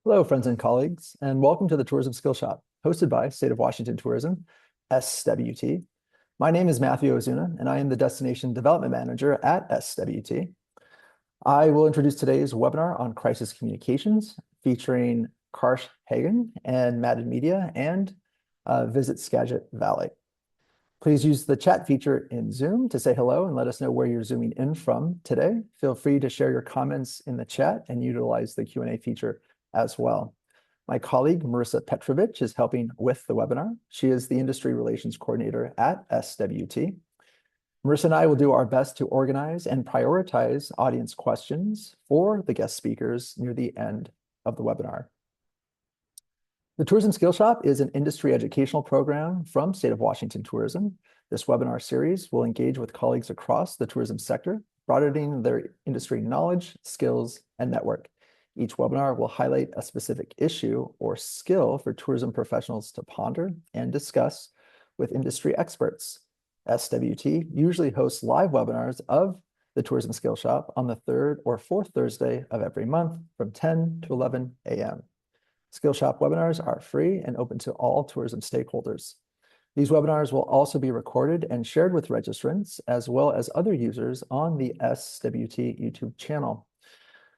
Hello, friends and colleagues, and welcome to the Tourism Skill Shop, hosted by State of Washington Tourism, SWT. My name is Matthew Ozuna, and I am the Destination Development Manager at SWT. I will introduce today's webinar on crisis communications, featuring Karsh Hagan and Madden Media and Visit Skagit Valley. Please use the chat feature in Zoom to say hello and let us know where you're zooming in from today. Feel free to share your comments in the chat and utilize the Q&A feature as well. My colleague, Marissa Petrovich, is helping with the webinar. She is the Industry Relations Coordinator at SWT. Marissa and I will do our best to organize and prioritize audience questions for the guest speakers near the end of the webinar. The Tourism Skill Shop is an industry educational program from State of Washington Tourism. This webinar series will engage with colleagues across the tourism sector, broadening their industry knowledge, skills, and network. Each webinar will highlight a specific issue or skill for tourism professionals to ponder and discuss with industry experts. SWT usually hosts live webinars of the Tourism Skill Shop on the third or fourth Thursday of every month from 10 to 11 a.m. Skillshop webinars are free and open to all tourism stakeholders. These webinars will also be recorded and shared with registrants as well as other users on the SWT YouTube channel.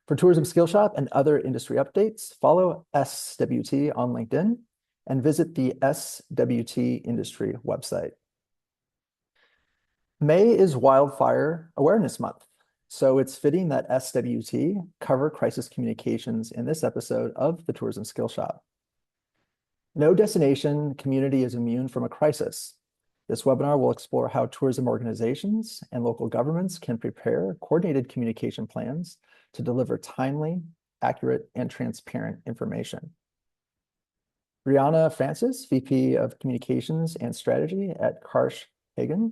For Tourism Skillshop and other industry updates, follow SWT on LinkedIn and visit the SWT Industry website. May is Wildfire Awareness Month, so it's fitting that SWT cover crisis communications in this episode of the Tourism Skill Shop. No destination community is immune from a crisis. This webinar will explore how tourism organizations and local governments can prepare coordinated communication plans to deliver timely, accurate, and transparent information. Brianna Francis, VP of Communications and Strategy at Karsh Hagan,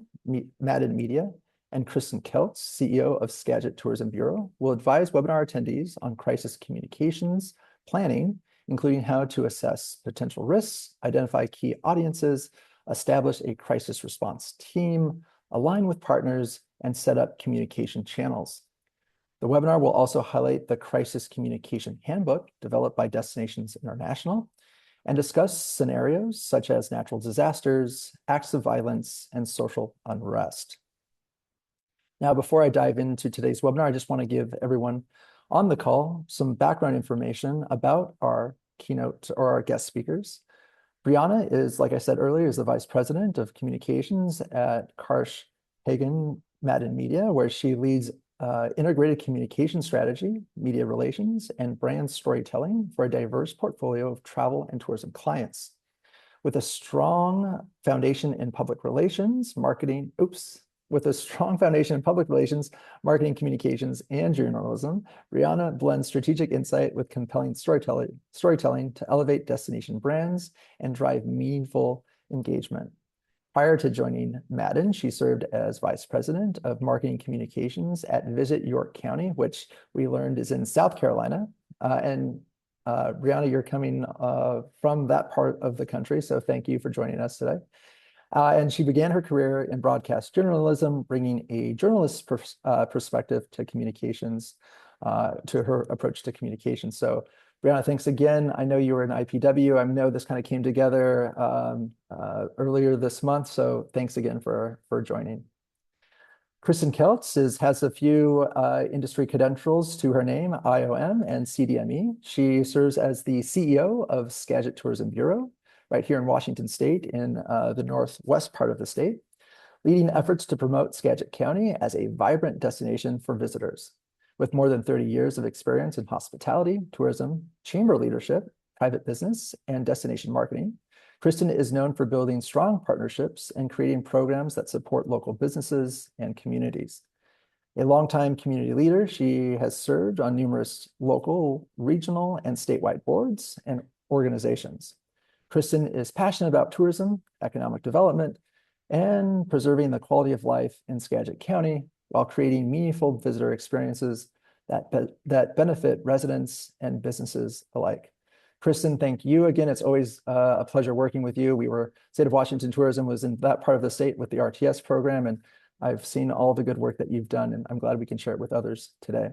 Madden Media, and Kristen Keltz, CEO of Skagit Tourism Bureau, will advise webinar attendees on crisis communications planning, including how to assess potential risks, identify key audiences, establish a crisis response team, align with partners, and set up communication channels. The webinar will also highlight the Crisis Communication Handbook developed by Destinations International and discuss scenarios such as natural disasters, acts of violence, and social unrest. Now, before I dive into today's webinar, I just want to give everyone on the call some background information about our keynote or our guest speakers. Brianna is, like I said earlier, is the Vice President of Communications at Karsh Hagan Madden Media, where she leads integrated communication strategy, media relations, and brand storytelling for a diverse portfolio of travel and tourism clients. With a strong foundation in public relations, marketing, marketing, communications, and journalism, Brianna blends strategic insight with compelling storytelling to elevate destination brands and drive meaningful engagement. Prior to joining Madden, she served as Vice President of Marketing Communications at Visit York County, which we learned is in South Carolina. Brianna, you're coming from that part of the country, so thank you for joining us today. And she began her career in broadcast journalism, bringing a journalist's perspective to communications, to her approach to communication. So, Brianna, thanks again. I know you were in IPW. I know this kind of came together earlier this month, so thanks again for joining. Kristen Keltz has a few industry credentials to her name, IOM and CDME. She serves as the CEO of Skagit Tourism Bureau, right here in Washington State in the northwest part of the state, leading efforts to promote Skagit County as a vibrant destination for visitors. With more than 30 years of experience in hospitality, tourism, chamber leadership, private business, and destination marketing, Kristen is known for building strong partnerships and creating programs that support local businesses and communities. A longtime community leader, she has served on numerous local, regional, and statewide boards and organizations. Kristen is passionate about tourism, economic development, and preserving the quality of life in Skagit County while creating meaningful visitor experiences that benefit residents and businesses alike. Kristen, thank you again. It's always a pleasure working with you. State of Washington Tourism was in that part of the state with the RTS program, and I've seen all the good work that you've done, and I'm glad we can share it with others today.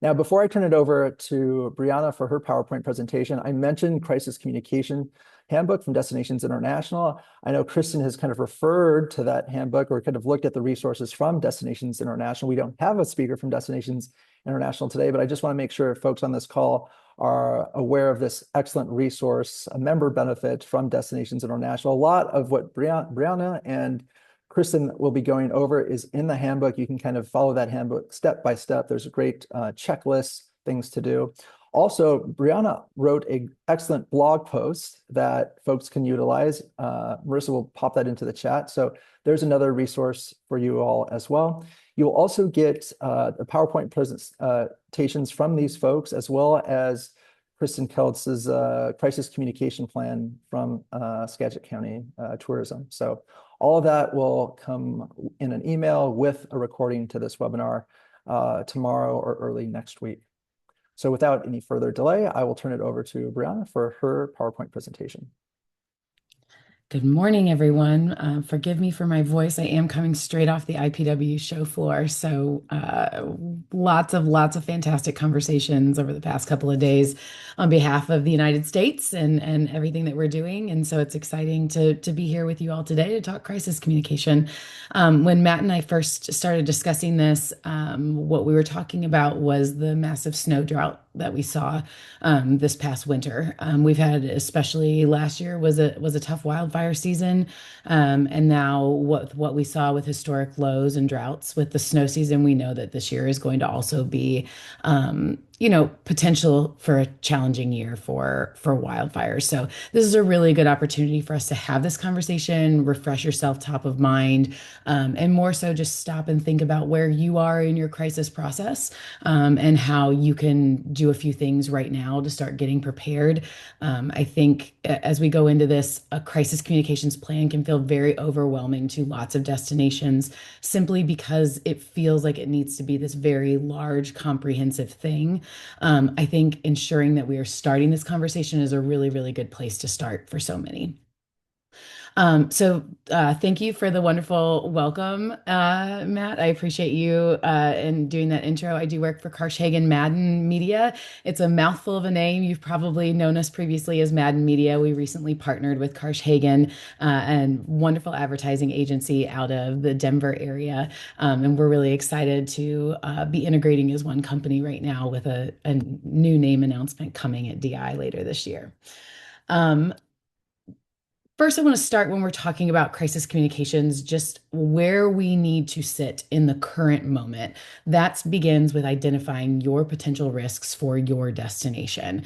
Now, before I turn it over to Brianna for her PowerPoint presentation, I mentioned Crisis Communication Handbook from Destinations International. I know Kristen has kind of referred to that handbook or kind of looked at the resources from Destinations International. We don't have a speaker from Destinations International today, but I just want to make sure folks on this call are aware of this excellent resource, a member benefit from Destinations International. A lot of what Brianna and Kristen will be going over is in the handbook. You can kind of follow that handbook step by step. There's a great checklist, things to do. Also, Brianna wrote an excellent blog post that folks can utilize. Marissa will pop that into the chat. So there's another resource for you all as well. You'll also get the PowerPoint presentations from these folks, as well as Kristen Keltz's crisis communication plan from Skagit County Tourism. So all of that will come in an email with a recording to this webinar tomorrow or early next week. So without any further delay, I will turn it over to Brianna for her PowerPoint presentation. Good morning, everyone. Forgive me for my voice. I am coming straight off the IPW show floor. So lots of fantastic conversations over the past couple of days on behalf of the United States and everything that we're doing. And so it's exciting to be here with you all today to talk crisis communication. When Matt and I first started discussing this, what we were talking about was the massive snow drought that we saw this past winter. We've had, especially last year, was a tough wildfire season, and now what we saw with historic lows and droughts with the snow season, we know that this year is going to also be potential for a challenging year for wildfires. So this is a really good opportunity for us to have this conversation, refresh yourself top of mind, and more so just stop and think about where you are in your crisis process, and how you can do a few things right now to start getting prepared. I think as we go into this, a crisis communications plan can feel very overwhelming to lots of destinations simply because it feels like it needs to be this very large, comprehensive thing. I think ensuring that we are starting this conversation is a really, really good place to start for so many. Thank you for the wonderful welcome, Matt. I appreciate you and doing that intro. I do work for Karsh Hagan Madden Media. It's a mouthful of a name. You've probably known us previously as Madden Media. We recently partnered with Karsh Hagan, and wonderful advertising agency out of the Denver area. And we're really excited to be integrating as one company right now with a new name announcement coming at DI later this year. First, I want to start when we're talking about crisis communications, just where we need to sit in the current moment. That begins with identifying your potential risks for your destination.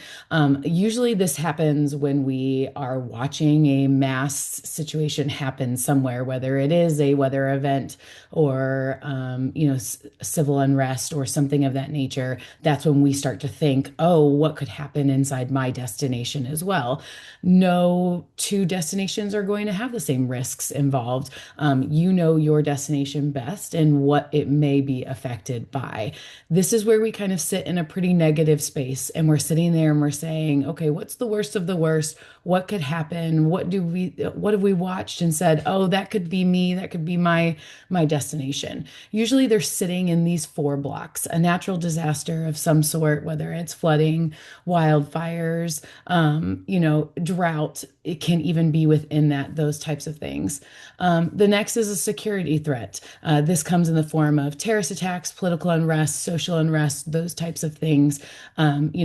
Usually this happens when we are watching a mass situation happen somewhere, whether it is a weather event or civil unrest or something of that nature. That's when we start to think, oh, what could happen inside my destination as well? No two destinations are going to have the same risks involved. You know your destination best and what it may be affected by. This is where we kind of sit in a pretty negative space, and we're sitting there and we're saying, okay, what's the worst of the worst? What could happen? What have we watched and said, oh, that could be me, that could be my destination. Usually they're sitting in these 4 blocks: a natural disaster of some sort, whether it's flooding, wildfires, drought. It can even be within those types of things. The next is a security threat. This comes in the form of terrorist attacks, political unrest, social unrest, those types of things,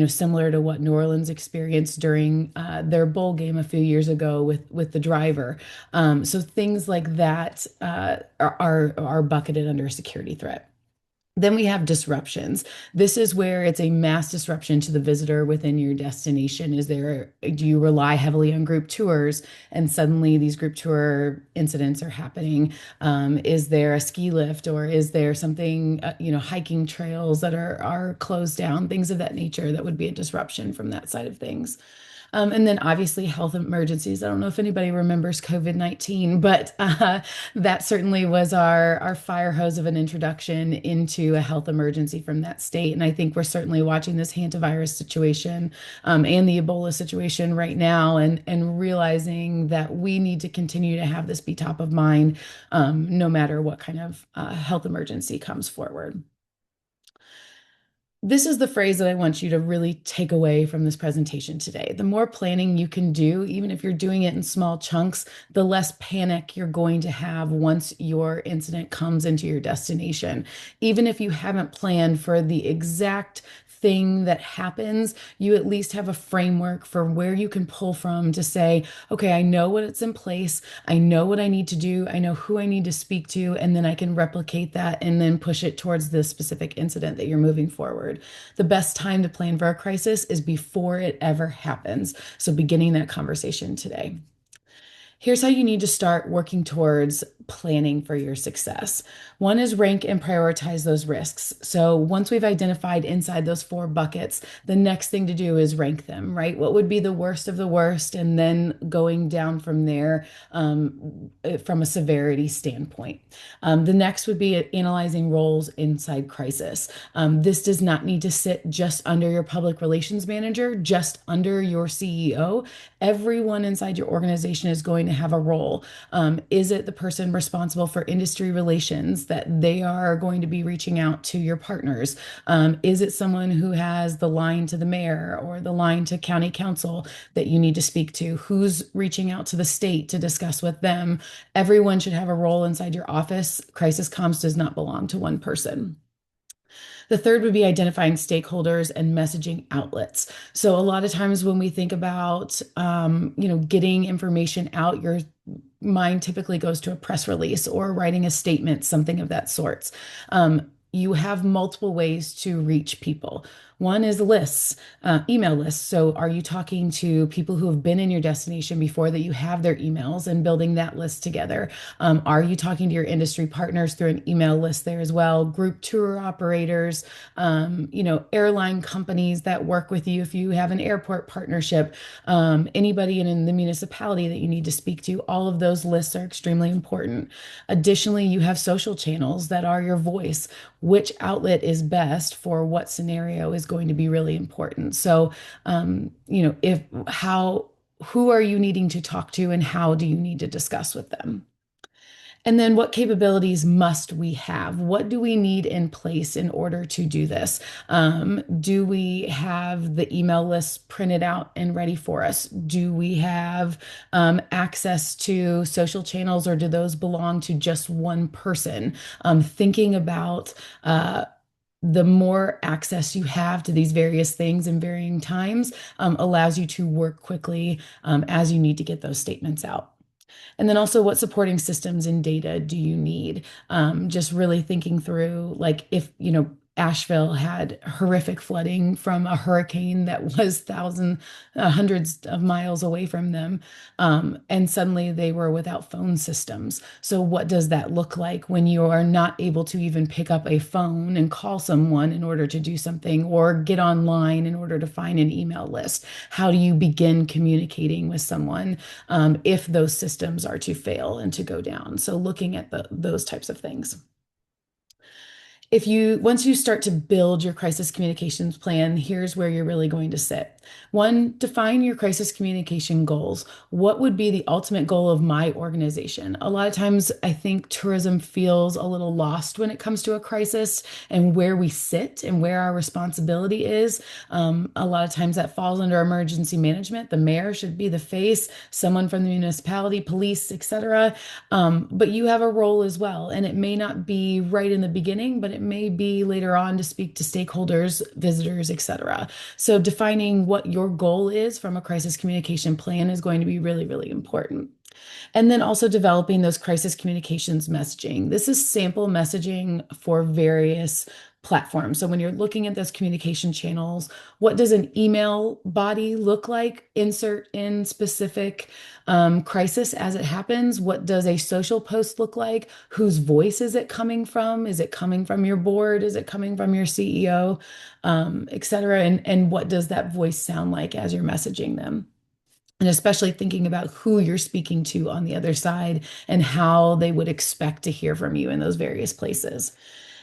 similar to what New Orleans experienced during their bowl game a few years ago with the driver. So things like that are bucketed under a security threat. Then we have disruptions. This is where it's a mass disruption to the visitor within your destination. Do you rely heavily on group tours and suddenly these group tour incidents are happening? Is there a ski lift, or is there something, hiking trails that are closed down, things of that nature that would be a disruption from that side of things? And then obviously health emergencies. I don't know if anybody remembers COVID-19, but that certainly was our fire hose of an introduction into a health emergency from that state. And I think we're certainly watching this hantavirus situation and the Ebola situation right now, and realizing that we need to continue to have this be top of mind no matter what kind of health emergency comes forward. This is the phrase that I want you to really take away from this presentation today. The more planning you can do, even if you're doing it in small chunks, the less panic you're going to have once your incident comes into your destination. Even if you haven't planned for the exact thing that happens, you at least have a framework for where you can pull from to say, okay, I know what it's in place. I know what I need to do. I know who I need to speak to, and then I can replicate that and then push it towards the specific incident that you're moving forward. The best time to plan for a crisis is before it ever happens. So beginning that conversation today. Here's how you need to start working towards planning for your success. One is rank and prioritize those risks. So once we've identified inside those four buckets, the next thing to do is rank them, right? What would be the worst of the worst? And then going down from there from a severity standpoint. The next would be analyzing roles inside crisis. This does not need to sit just under your public relations manager, just under your CEO. Everyone inside your organization is going to have a role. Is it the person responsible for industry relations that they are going to be reaching out to your partners? Is it someone who has the line to the mayor or the line to county council that you need to speak to? Who's reaching out to the state to discuss with them? Everyone should have a role inside your office. Crisis comms does not belong to one person. The third would be identifying stakeholders and messaging outlets. So a lot of times when we think about, getting information out, your mind typically goes to a press release or writing a statement, something of that sort. You have multiple ways to reach people. One is lists, email lists. So are you talking to people who have been in your destination before that you have their emails and building that list together? Are you talking to your industry partners through an email list there as well? Group tour operators, airline companies that work with you if you have an airport partnership, anybody in the municipality that you need to speak to. All of those lists are extremely important. Additionally, you have social channels that are your voice. Which outlet is best for what scenario is going to be really important. So, if how who are you needing to talk to and how do you need to discuss with them? And then what capabilities must we have? What do we need in place in order to do this? Do we have the email list printed out and ready for us? Do we have access to social channels, or do those belong to just one person? Thinking about the more access you have to these various things in varying times allows you to work quickly as you need to get those statements out. And then also, what supporting systems and data do you need? Just really thinking through, like, if, Asheville had horrific flooding from a hurricane that was hundreds of miles away from them. And suddenly they were without phone systems. So what does that look like when you are not able to even pick up a phone and call someone in order to do something, or get online in order to find an email list? How do you begin communicating with someone if those systems are to fail and to go down? So looking at those types of things. Once you start to build your crisis communications plan, here's where you're really going to sit. One, define your crisis communication goals. What would be the ultimate goal of my organization? A lot of times I think tourism feels a little lost when it comes to a crisis and where we sit and where our responsibility is. A lot of times that falls under emergency management. The mayor should be the face, someone from the municipality, police, etc. But you have a role as well, and it may not be right in the beginning, but it may be later on to speak to stakeholders, visitors, etc. So defining what your goal is from a crisis communication plan is going to be really, really important. And then also developing those crisis communications messaging. This is sample messaging for various platforms. So when you're looking at those communication channels, what does an email body look like? Insert in specific crisis as it happens. What does a social post look like? Whose voice is it coming from? Is it coming from your board? Is it coming from your CEO, et cetera? And what does that voice sound like as you're messaging them? And especially thinking about who you're speaking to on the other side and how they would expect to hear from you in those various places.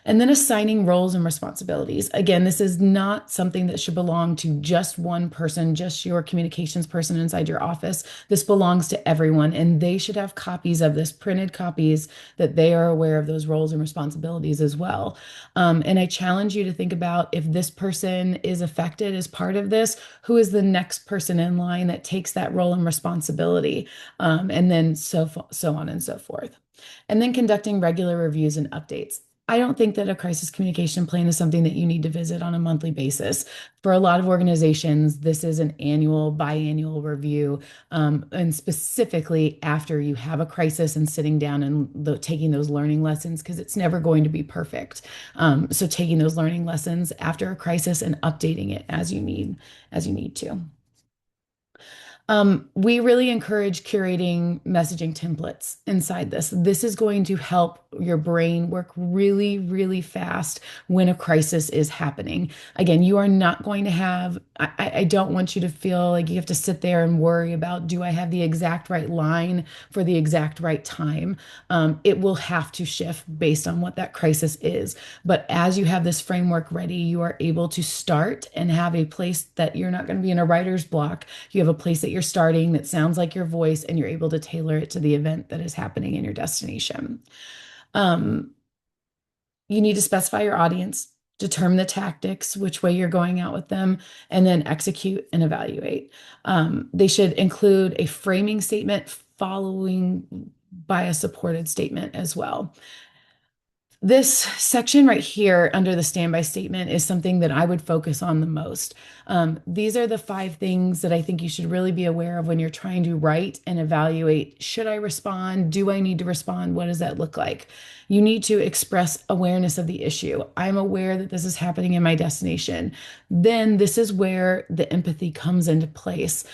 And then assigning roles and responsibilities. Again, this is not something that should belong to just one person, just your communications person inside your office. This belongs to everyone, and they should have copies of this, printed copies, that they are aware of those roles and responsibilities as well. And I challenge you to think about, if this person is affected as part of this, who is the next person in line that takes that role and responsibility, and then so on and so forth. And then conducting regular reviews and updates. I don't think that a crisis communication plan is something that you need to visit on a monthly basis. For a lot of organizations, this is an annual, biannual review, and specifically after you have a crisis and sitting down and taking those learning lessons, because it's never going to be perfect. So taking those learning lessons after a crisis and updating it as you need to. We really encourage curating messaging templates inside this. This is going to help your brain work really, really fast when a crisis is happening. Again, you are not going to have, I don't want you to feel like you have to sit there and worry about, do I have the exact right line for the exact right time? It will have to shift based on what that crisis is. But as you have this framework ready, you are able to start and have a place that you're not going to be in a writer's block. You have a place that you're starting that sounds like your voice, and you're able to tailor it to the event that is happening in your destination. Um, you need to specify your audience, determine the tactics, which way you're going out with them, and then execute and evaluate. They should include a framing statement following by a supported statement as well. This section right here under the standby statement is something that I would focus on the most. These are the 5 things that I think you should really be aware of when you're trying to write and evaluate. Should I respond? Do I need to respond? What does that look like? You need to express awareness of the issue. I'm aware that this is happening in my destination. Then this is where the empathy comes into place,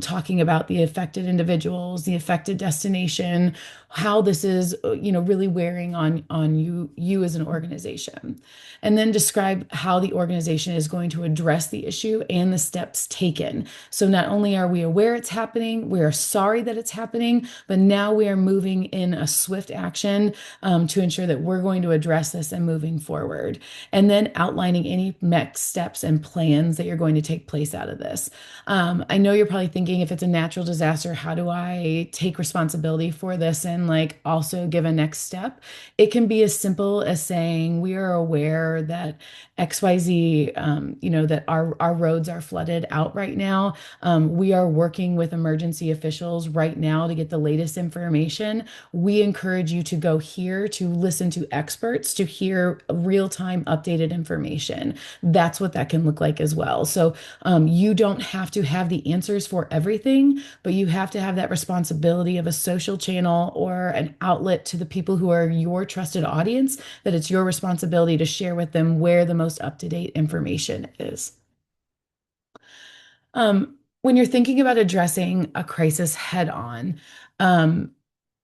talking about the affected individuals, the affected destination, how this is, really wearing on you as an organization. And then describe how the organization is going to address the issue and the steps taken. So not only are we aware it's happening, we are sorry that it's happening, but now we are moving in a swift action to ensure that we're going to address this and moving forward. And then outlining any next steps and plans that you're going to take place out of this. I know you're probably thinking, if it's a natural disaster, how do I take responsibility for this and like also give a next step? It can be as simple as saying, we are aware that XYZ, that our roads are flooded out right now. We are working with emergency officials right now to get the latest information. We encourage you to go here to listen to experts, to hear real-time updated information. That's what that can look like as well. So you don't have to have the answers for everything, but you have to have that responsibility of a social channel or an outlet to the people who are your trusted audience, that it's your responsibility to share with them where the most up-to-date information is. When you're thinking about addressing a crisis head on,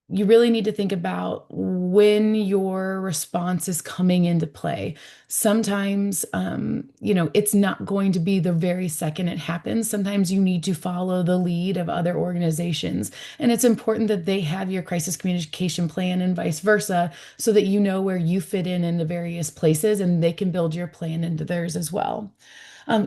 you really need to think about when your response is coming into play. Sometimes, it's not going to be the very second it happens. Sometimes you need to follow the lead of other organizations. And it's important that they have your crisis communication plan and vice versa, so that you know where you fit in the various places, and they can build your plan into theirs as well.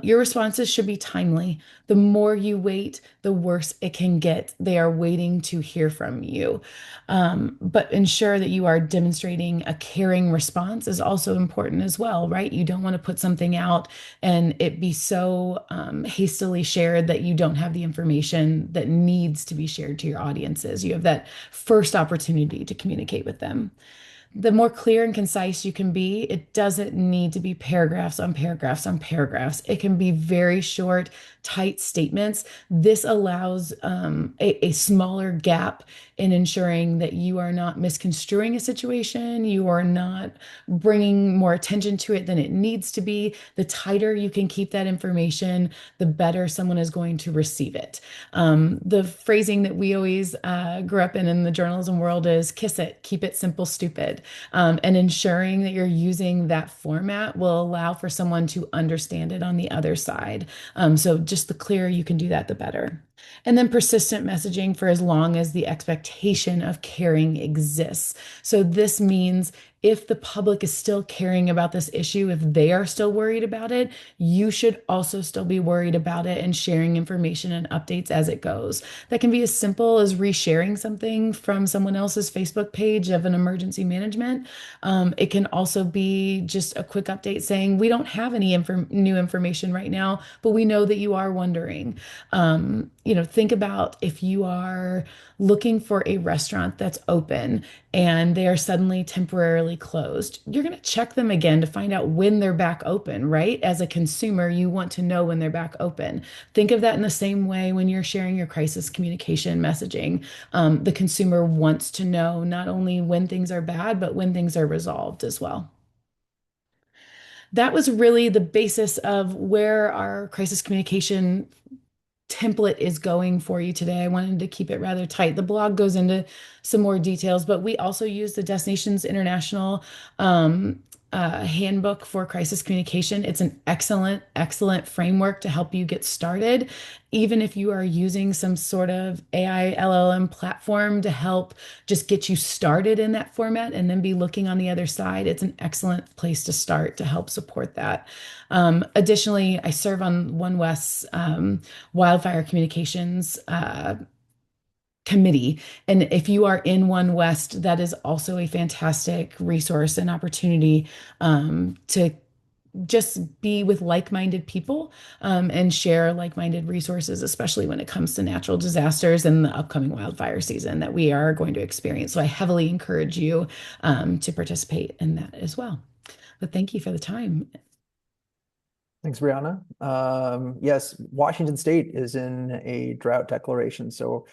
Your responses should be timely. The more you wait, the worse it can get. They are waiting to hear from you. But ensure that you are demonstrating a caring response is also important as well, right? You don't want to put something out and it be so hastily shared that you don't have the information that needs to be shared to your audiences. You have that first opportunity to communicate with them. The more clear and concise you can be, it doesn't need to be paragraphs on paragraphs on paragraphs. It can be very short, tight statements. This allows a smaller gap in ensuring that you are not misconstruing a situation. You are not bringing more attention to it than it needs to be. The tighter you can keep that information, the better someone is going to receive it. The phrasing that we always grew up in the journalism world is kiss it, keep it simple, stupid. And ensuring that you're using that format will allow for someone to understand it on the other side. So just the clearer you can do that, the better. And then persistent messaging for as long as the expectation of caring exists. So this means if the public is still caring about this issue, if they are still worried about it, you should also still be worried about it and sharing information and updates as it goes. That can be as simple as resharing something from someone else's Facebook page of an emergency management. It can also be just a quick update saying, we don't have any new information right now, but we know that you are wondering. Think about if you are looking for a restaurant that's open and they are suddenly temporarily closed. You're going to check them again to find out when they're back open, right? As a consumer, you want to know when they're back open. Think of that in the same way when you're sharing your crisis communication messaging. The consumer wants to know not only when things are bad, but when things are resolved as well. That was really the basis of where our crisis communication template is going for you today. I wanted to keep it rather tight. The blog goes into some more details, but we also use the Destinations International handbook for crisis communication. It's an excellent, excellent framework to help you get started. Even if you are using some sort of AI LLM platform to help just get you started in that format and then be looking on the other side, it's an excellent place to start to help support that. Additionally, I serve on One West's wildfire communications committee. And if you are in One West, that is also a fantastic resource and opportunity to just be with like-minded people and share like-minded resources, especially when it comes to natural disasters and the upcoming wildfire season that we are going to experience. So I heavily encourage you to participate in that as well. But thank you for the time. Thanks, Brianna. Yes, Washington State is in a drought declaration, so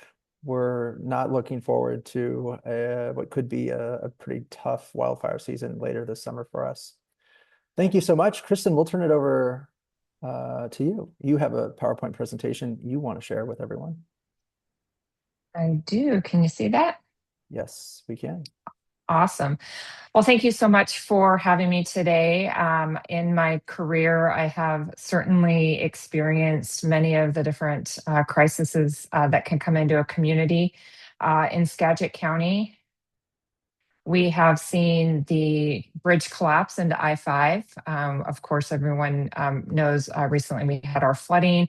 we're not looking forward to what could be a pretty tough wildfire season later this summer for us. Thank you so much. Kristen, we'll turn it over to you. You have a PowerPoint presentation you want to share with everyone. I do. Can you see that? Yes, we can. Awesome. Well, thank you so much for having me today. In my career, I have certainly experienced many of the different crises that can come into a community. In Skagit County, we have seen the bridge collapse into I-5. Of course, everyone knows recently we had our flooding.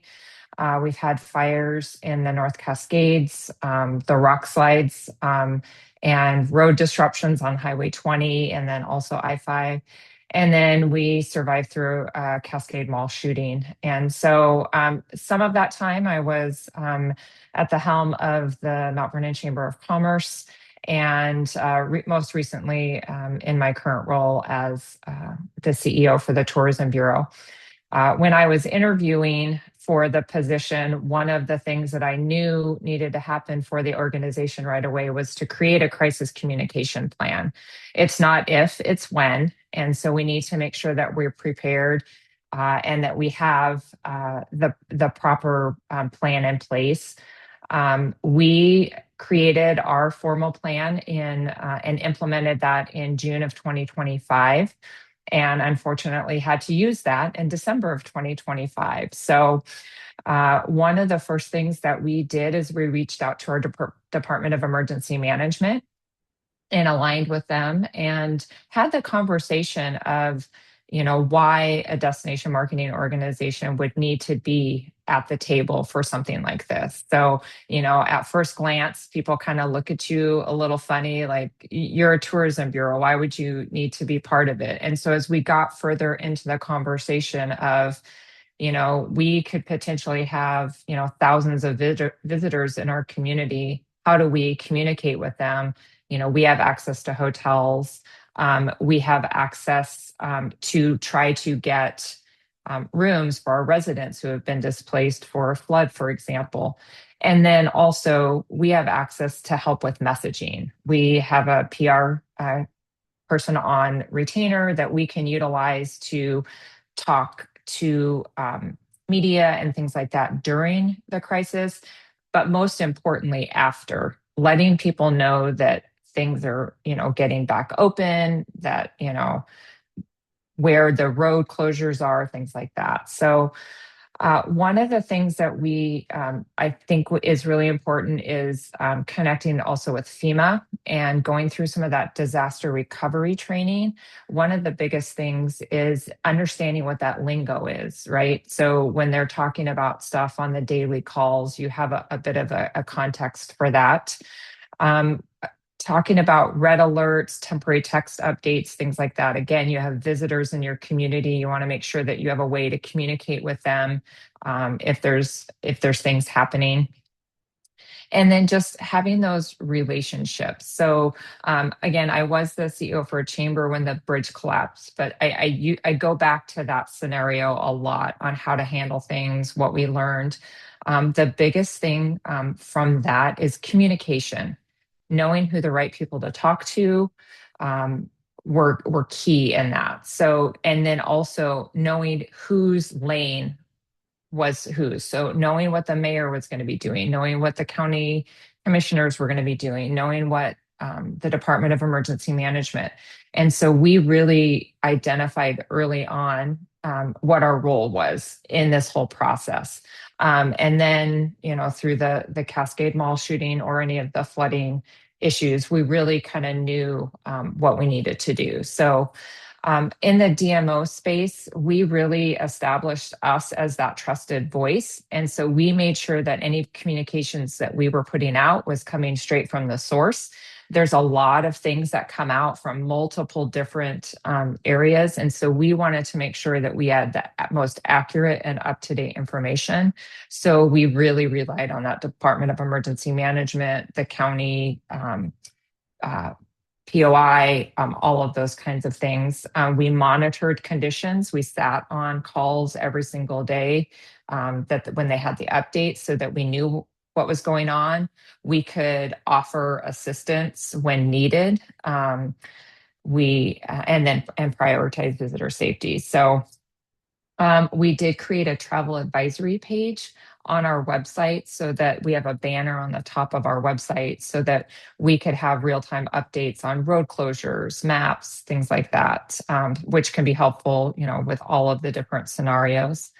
We've had fires in the North Cascades, the rock slides, and road disruptions on Highway 20, and then also I-5. And then we survived through a Cascade Mall shooting. And so some of that time I was at the helm of the Mount Vernon Chamber of Commerce, and most recently in my current role as the CEO for the Tourism Bureau. When I was interviewing for the position, one of the things that I knew needed to happen for the organization right away was to create a crisis communication plan. It's not if, it's when. And so we need to make sure that we're prepared and that we have the proper plan in place. We created our formal plan and implemented that in June of 2025. And unfortunately had to use that in December of 2025. So one of the first things that we did is we reached out to our Department of Emergency Management and aligned with them and had the conversation of, why a destination marketing organization would need to be at the table for something like this. So, at first glance, people kind of look at you a little funny, like, you're a tourism bureau. Why would you need to be part of it? And so as we got further into the conversation of, we could potentially have, thousands of visitors in our community. How do we communicate with them? We have access to hotels. We have access to try to get rooms for our residents who have been displaced for a flood, for example. And then also we have access to help with messaging. We have a PR person on retainer that we can utilize to talk to media and things like that during the crisis, but most importantly, after, letting people know that things are, getting back open, that, where the road closures are, things like that. So One of the things that I think is really important is connecting also with FEMA and going through some of that disaster recovery training. One of the biggest things is understanding what that lingo is, right? So when they're talking about stuff on the daily calls, you have a bit of a context for that. Talking about red alerts, temporary text updates, things like that. Again, you have visitors in your community. You want to make sure that you have a way to communicate with them if there's things happening. And then just having those relationships. So again, I was the CEO for a chamber when the bridge collapsed, but I go back to that scenario a lot on how to handle things, what we learned. The biggest thing from that is communication. Knowing who the right people to talk to were key in that. So, and then also knowing whose lane was whose. So knowing what the mayor was going to be doing, knowing what the county commissioners were going to be doing, knowing what the Department of Emergency Management. And so we really identified early on what our role was in this whole process. And then, through the Cascade Mall shooting or any of the flooding issues, we really kind of knew what we needed to do. So in the DMO space, we really established us as that trusted voice. And so we made sure that any communications that we were putting out was coming straight from the source. There's a lot of things that come out from multiple different areas. And so we wanted to make sure that we had the most accurate and up-to-date information. So we really relied on that Department of Emergency Management, the county, POI, all of those kinds of things. We monitored conditions. We sat on calls every single day that when they had the updates so that we knew what was going on. We could offer assistance when needed. And prioritize visitor safety. So we did create a travel advisory page on our website so that we have a banner on the top of our website so that we could have real-time updates on road closures, maps, things like that, which can be helpful, with all of the different scenarios.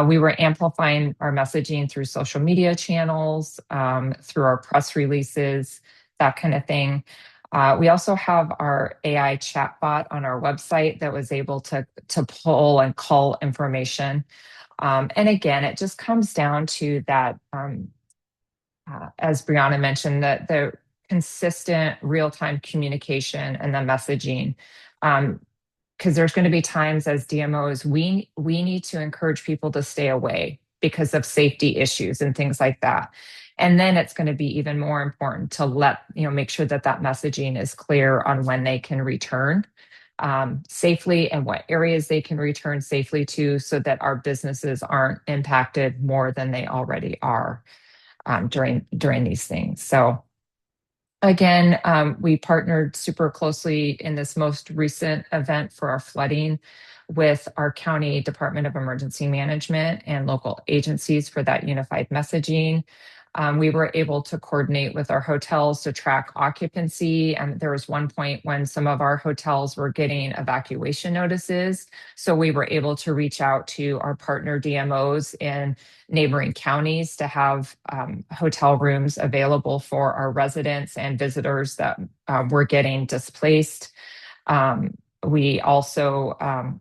We were amplifying our messaging through social media channels, through our press releases, that kind of thing. We also have our AI chatbot on our website that was able to pull and cull information. And again, it just comes down to that, as Brianna mentioned, that the consistent real-time communication and the messaging. Because there's going to be times as DMOs, we need to encourage people to stay away because of safety issues and things like that. And then it's going to be even more important to make sure that messaging is clear on when they can return safely and what areas they can return safely to so that our businesses aren't impacted more than they already are during these things. So again, we partnered super closely in this most recent event for our flooding with our county Department of Emergency Management and local agencies for that unified messaging. We were able to coordinate with our hotels to track occupancy. And there was one point when some of our hotels were getting evacuation notices. So we were able to reach out to our partner DMOs in neighboring counties to have hotel rooms available for our residents and visitors that were getting displaced. We also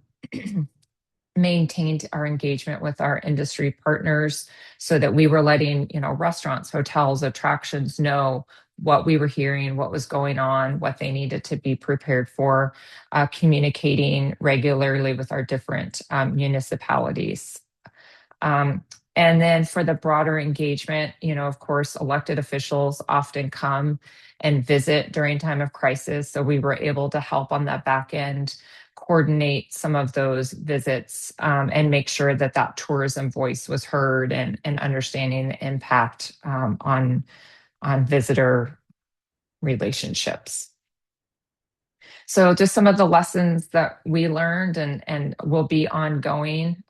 maintained our engagement with our industry partners so that we were letting, restaurants, hotels, attractions know what we were hearing, what was going on, what they needed to be prepared for, communicating regularly with our different municipalities. And then for the broader engagement, of course, elected officials often come and visit during time of crisis. So we were able to help on that back end, coordinate some of those visits and make sure that tourism voice was heard and understanding the impact on visitor relationships. So just some of the lessons that we learned and will be ongoing,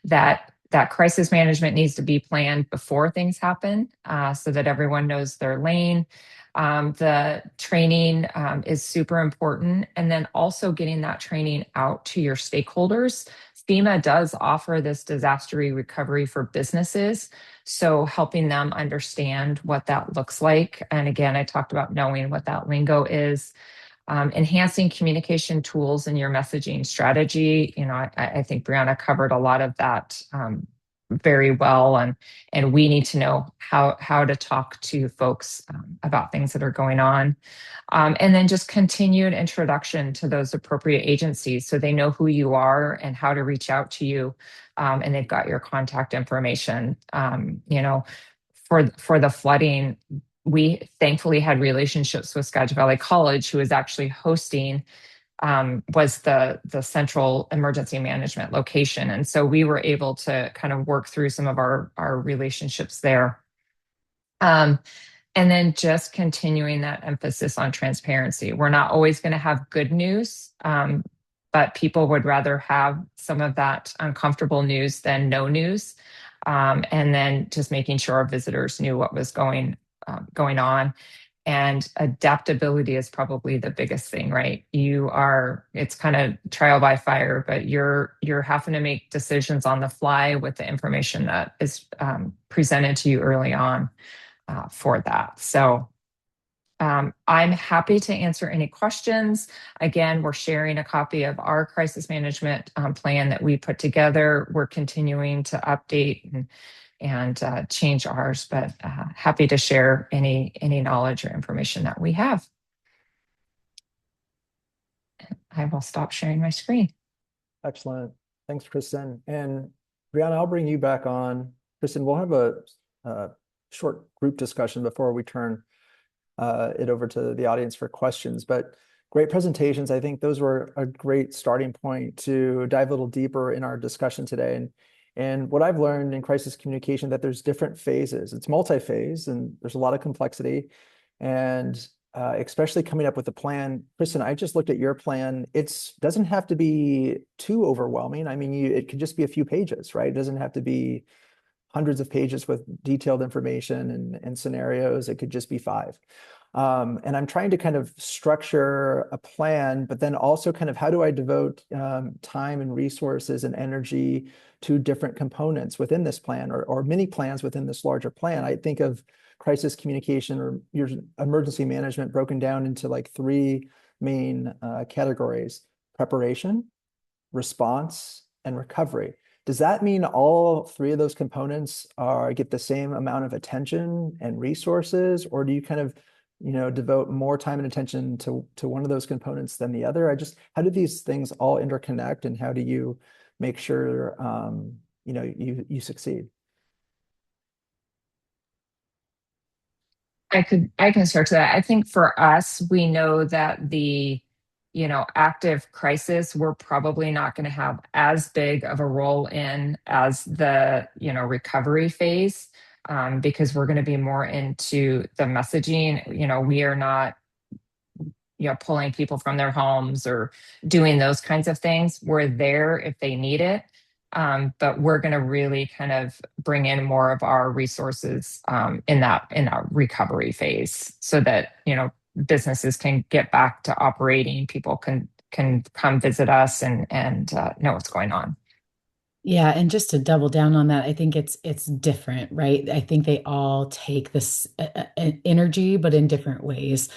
that crisis management needs to be planned before things happen so that everyone knows their lane. The training is super important. And then also getting that training out to your stakeholders FEMA does offer this disaster recovery for businesses. So helping them understand what that looks like. And again, I talked about knowing what that lingo is. Enhancing communication tools in your messaging strategy. I think Brianna covered a lot of that very well, and we need to know how to talk to folks about things that are going on. And then just continued introduction to those appropriate agencies so they know who you are and how to reach out to you, and they've got your contact information. For the flooding, we thankfully had relationships with Skagit Valley College, who was actually hosting, was the central emergency management location. And so we were able to kind of work through some of our relationships there. And then just continuing that emphasis on transparency. We're not always going to have good news, but people would rather have some of that uncomfortable news than no news. And then just making sure our visitors knew what was going on. And adaptability is probably the biggest thing, right? It's kind of trial by fire, but you're having to make decisions on the fly with the information that is presented to you early on for that. So I'm happy to answer any questions. Again, we're sharing a copy of our crisis management plan that we put together. We're continuing to update and change ours, but happy to share any knowledge or information that we have. I will stop sharing my screen. Excellent. Thanks, Kristen. And Brianna, I'll bring you back on. Kristen, we'll have a short group discussion before we turn it over to the audience for questions, but great presentations. I think those were a great starting point to dive a little deeper in our discussion today. And what I've learned in crisis communication, that there's different phases. It's multi-phase and there's a lot of complexity. And especially coming up with a plan. Kristen, I just looked at your plan. It doesn't have to be too overwhelming. I mean, it could just be a few pages, right? It doesn't have to be hundreds of pages with detailed information and scenarios. It could just be 5. And I'm trying to kind of structure a plan, but then also kind of how do I devote time and resources and energy to different components within this plan or many plans within this larger plan. I think of crisis communication or your emergency management broken down into like 3 main categories: preparation, response, and recovery. Does that mean all 3 of those components get the same amount of attention and resources, or do you kind of, devote more time and attention to one of those components than the other? How do these things all interconnect, and how do you make sure, you succeed? I can start to that. I think for us, we know that the active crisis, we're probably not going to have as big of a role in as the, recovery phase, because we're going to be more into the messaging. We are not, pulling people from their homes or doing those kinds of things. We're there if they need it. But we're going to really kind of bring in more of our resources in that recovery phase, so that businesses can get back to operating. People can come visit us and know what's going on. Yeah, and just to double down on that, I think it's different, right? I think they all take this energy, but in different ways.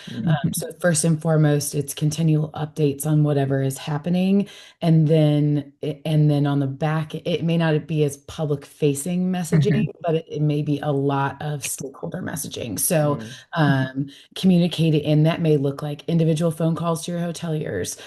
So first and foremost, it's continual updates on whatever is happening, and then on the back, it may not be as public facing messaging, but it may be a lot of stakeholder messaging. So communicating, and that may look like individual phone calls to your hoteliers,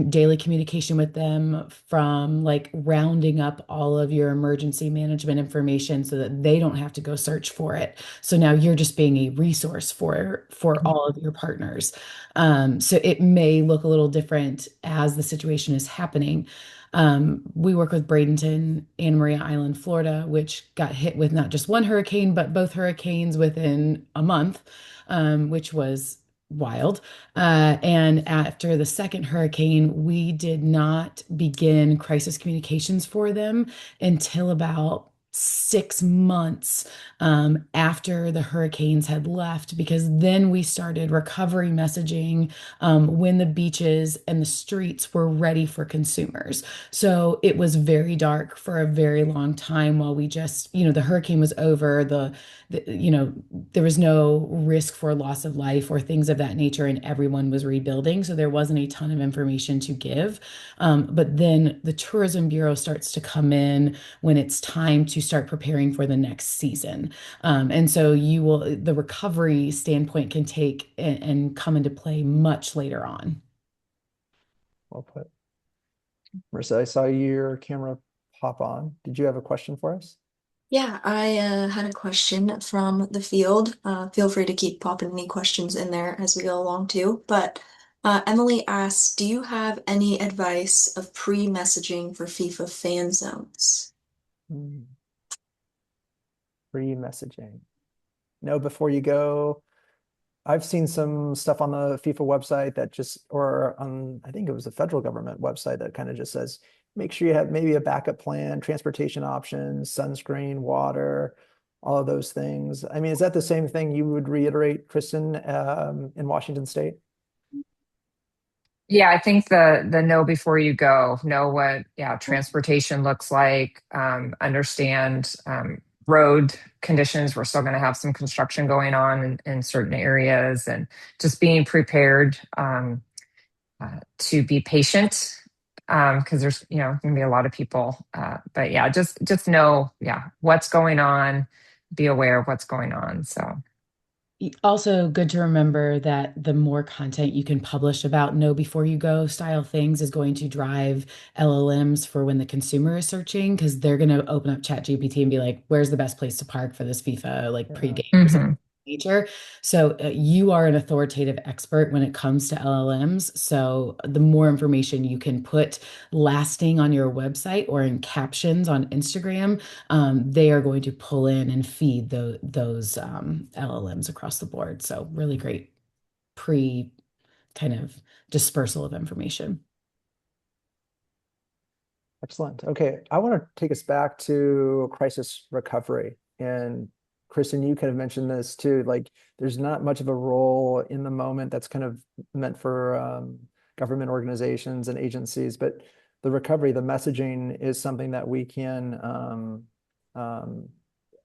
daily communication with them, from like rounding up all of your emergency management information so that they don't have to go search for it. So now you're just being a resource for all of your partners. So it may look a little different as the situation is happening. We work with Bradenton, Anna Maria Island, Florida, which got hit with not just one hurricane, but both hurricanes within a month, which was wild. And after the second hurricane, we did not begin crisis communications for them until about 6 months after the hurricanes had left, because then we started recovery messaging when the beaches and the streets were ready for consumers. So it was very dark for a very long time while we just, the hurricane was over, there was no risk for loss of life or things of that nature, and everyone was rebuilding. So there wasn't a ton of information to give. But then the Tourism Bureau starts to come in when it's time to start preparing for the next season. And so the recovery standpoint can take and come into play much later on. Well put. Marissa, I saw your camera pop on. Did you have a question for us? Yeah, I had a question from the field. Feel free to keep popping any questions in there as we go along too. But Emily asked, do you have any advice of pre-messaging for FIFA fan zones? Free messaging. No, before you go, I've seen some stuff on the FIFA website that just, or on, I think it was the federal government website that kind of just says, make sure you have maybe a backup plan, transportation options, sunscreen, water, all of those things. I mean, is that the same thing you would reiterate, Kristen, in Washington State? Yeah, I think the know before you go, know what transportation looks like, understand road conditions. We're still going to have some construction going on in certain areas, and just being prepared to be patient because there's going to be a lot of people. But yeah, just know what's going on, be aware of what's going on. So. Also, good to remember that the more content you can publish about know before you go style things is going to drive LLMs for when the consumer is searching, because they're going to open up ChatGPT and be like, where's the best place to park for this FIFA like pregame or something nature. So you are an authoritative expert when it comes to LLMs. So the more information you can put lasting on your website or in captions on Instagram, they are going to pull in and feed those LLMs across the board. So really great pre kind of dispersal of information. Excellent. Okay, I want to take us back to crisis recovery. And Kristen, you kind of mentioned this too, like there's not much of a role in the moment that's kind of meant for government organizations and agencies, but the recovery, the messaging is something that we can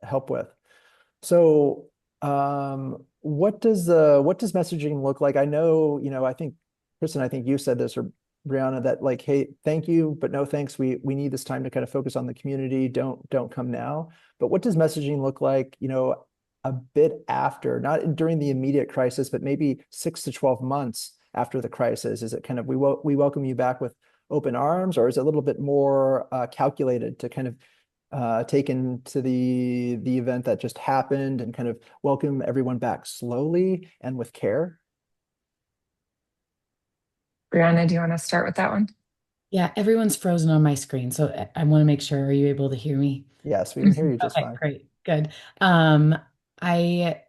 help with. So what does messaging look like? I know, I think, Kristen, I think you said this, or Brianna, that like, hey, thank you, but no thanks. We need this time to kind of focus on the community. Don't come now. But what does messaging look like, a bit after, not during the immediate crisis, but maybe 6 to 12 months after the crisis? Is it kind of we welcome you back with open arms, or is it a little bit more calculated to kind of take into the event that just happened and kind of welcome everyone back slowly and with care? Brianna, do you want to start with that one? Yeah, everyone's frozen on my screen, so I want to make sure. Are you able to hear me? Yes, we can hear you just Okay, fine. great, good. I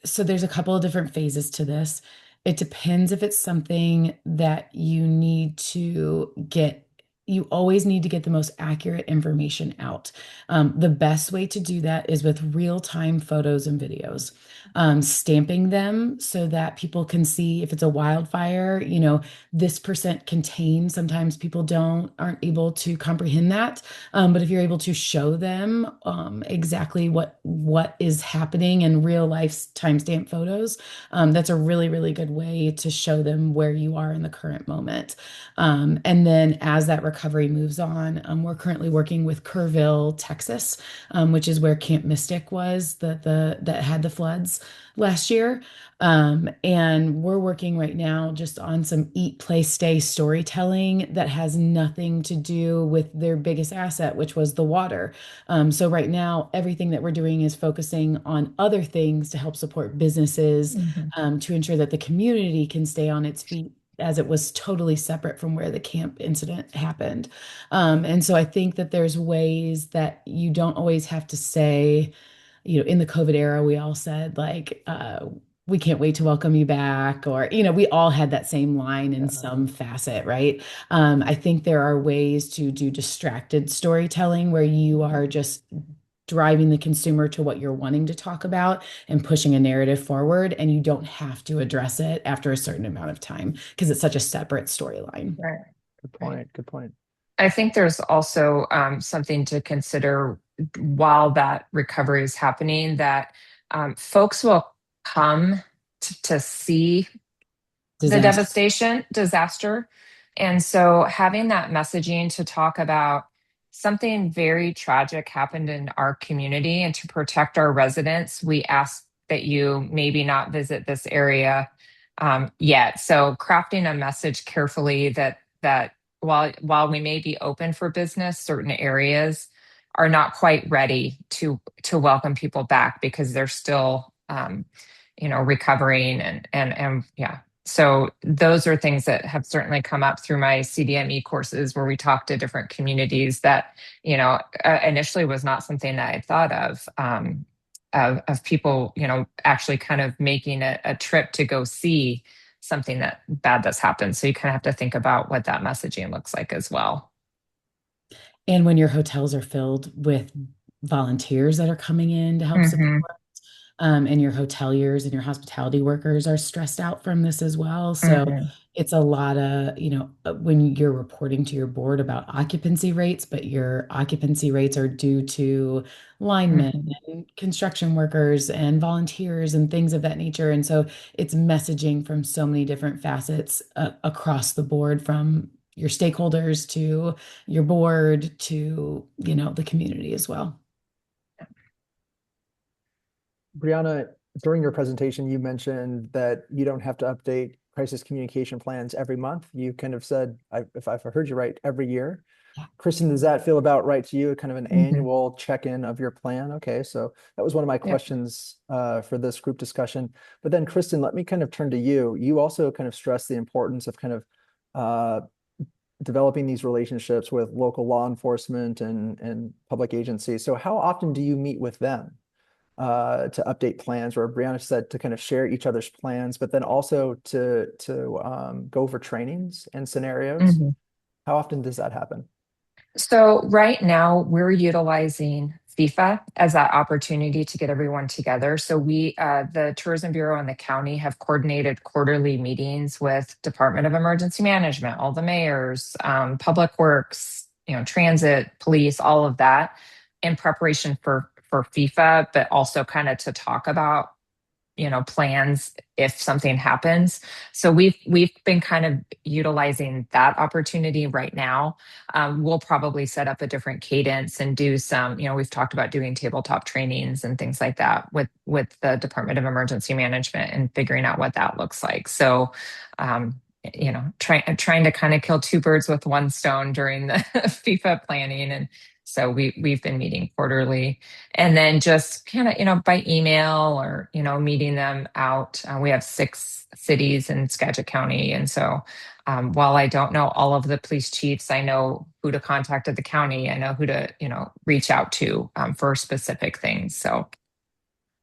so there's a couple of different phases to this. It depends if it's something that you need to get. You always need to get the most accurate information out. The best way to do that is with real-time photos and videos, stamping them so that people can see if it's a wildfire, this percent contained. Sometimes people aren't able to comprehend that. But if you're able to show them exactly what is happening in real life timestamp photos, that's a really, really good way to show them where you are in the current moment. And then as that recovery moves on, we're currently working with Kerrville, Texas, which is where Camp Mystic was that had the floods last year. And we're working right now just on some eat, play, stay storytelling that has nothing to do with their biggest asset, which was the water. So right now, everything that we're doing is focusing on other things to help support businesses, to ensure that the community can stay on its feet, as it was totally separate from where the camp incident happened. And so I think that there's ways that you don't always have to say, in the COVID era, we all said like, we can't wait to welcome you back, or, we all had that same line in some facet, right? I think there are ways to do distracted storytelling where you are just driving the consumer to what you're wanting to talk about and pushing a narrative forward. And you don't have to address it after a certain amount of time because it's such a separate storyline. Right. Good point. Good point. I think there's also something to consider while that recovery is happening, that folks will come to see the disaster. And so having that messaging to talk about something very tragic happened in our community, and to protect our residents, we ask that you maybe not visit this area yet. So crafting a message carefully that while we may be open for business, certain areas are not quite ready to welcome people back because they're still recovering and yeah. So those are things that have certainly come up through my CDME courses, where we talk to different communities that, initially was not something that I thought of people, actually kind of making a trip to go see something that bad that's happened. So you kind of have to think about what that messaging looks like as well. And when your hotels are filled with volunteers that are coming in to help support, and your hoteliers and your hospitality workers are stressed out from this as well. So it's a lot of, when you're reporting to your board about occupancy rates, but your occupancy rates are due to linemen and construction workers and volunteers and things of that nature. And so it's messaging from so many different facets across the board, from your stakeholders to your board to, the community as well. Brianna, during your presentation, you mentioned that you don't have to update crisis communication plans every month. You kind of said, if I've heard you right, every year. Yeah. Kristen, does that feel about right to you? Kind of an annual check-in of your plan? Okay, so that was one of my questions for this group discussion. But then, Kristen, let me kind of turn to you. You also kind of stress the importance of kind of developing these relationships with local law enforcement and public agencies. So how often do you meet with them to update plans, or Brianna said to kind of share each other's plans, but then also to go over trainings and scenarios? How often does that happen? So right now we're utilizing FIFA as that opportunity to get everyone together. So we, the Tourism Bureau and the county, have coordinated quarterly meetings with Department of Emergency Management, all the mayors, Public Works, transit, police, all of that, in preparation for FIFA, but also kind of to talk about plans if something happens. So we've been kind of utilizing that opportunity right now. We'll probably set up a different cadence and do some, we've talked about doing tabletop trainings and things like that with the Department of Emergency Management and figuring out what that looks like. So trying to kind of kill two birds with one stone during the FIFA planning. And so we've been meeting quarterly, and then just kind of, by email or, meeting them out. We have 6 cities in Skagit County. And so while I don't know all of the police chiefs, I know who to contact at the county. I know who to, reach out to for specific things. So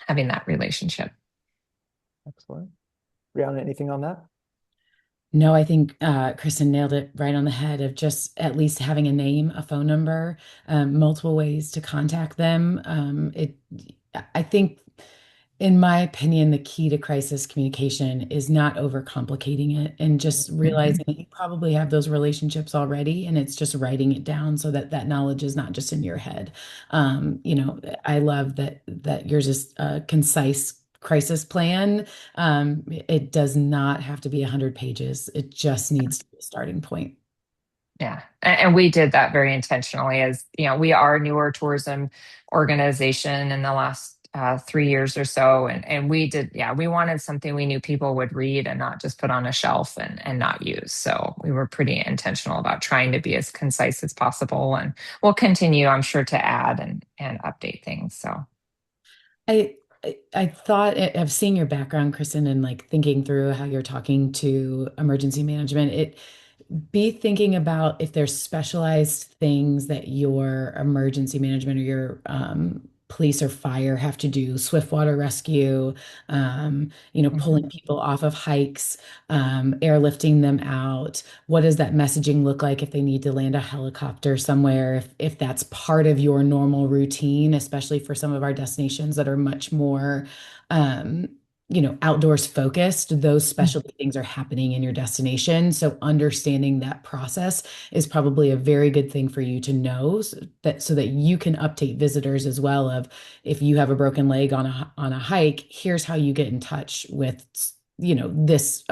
having that relationship. Excellent. Brianna, anything on that? No, I think Kristen nailed it right on the head, of just at least having a name, a phone number, multiple ways to contact them. I think, in my opinion, the key to crisis communication is not overcomplicating it, and just realizing that you probably have those relationships already, and it's just writing it down so that that knowledge is not just in your head. I love that yours is a concise crisis plan. It does not have to be 100 pages. It just needs to be a starting point. Yeah. And we did that very intentionally, as, we are a newer tourism organization in the last 3 years or so. And we wanted something we knew people would read and not just put on a shelf and not use. So we were pretty intentional about trying to be as concise as possible. And we'll continue, I'm sure, to add and update things. So I thought of seeing your background, Kristen, and like thinking through how you're talking to emergency management. Be thinking about if there's specialized things that your emergency management or your police or fire have to do swift water rescue, pulling people off of hikes, airlifting them out. What does that messaging look like if they need to land a helicopter somewhere? If that's part of your normal routine, especially for some of our destinations that are much more outdoors focused, those specialty things are happening in your destination. So understanding that process is probably a very good thing for you to know so that you can update visitors as well of if you have a broken leg on a hike, here's how you get in touch with this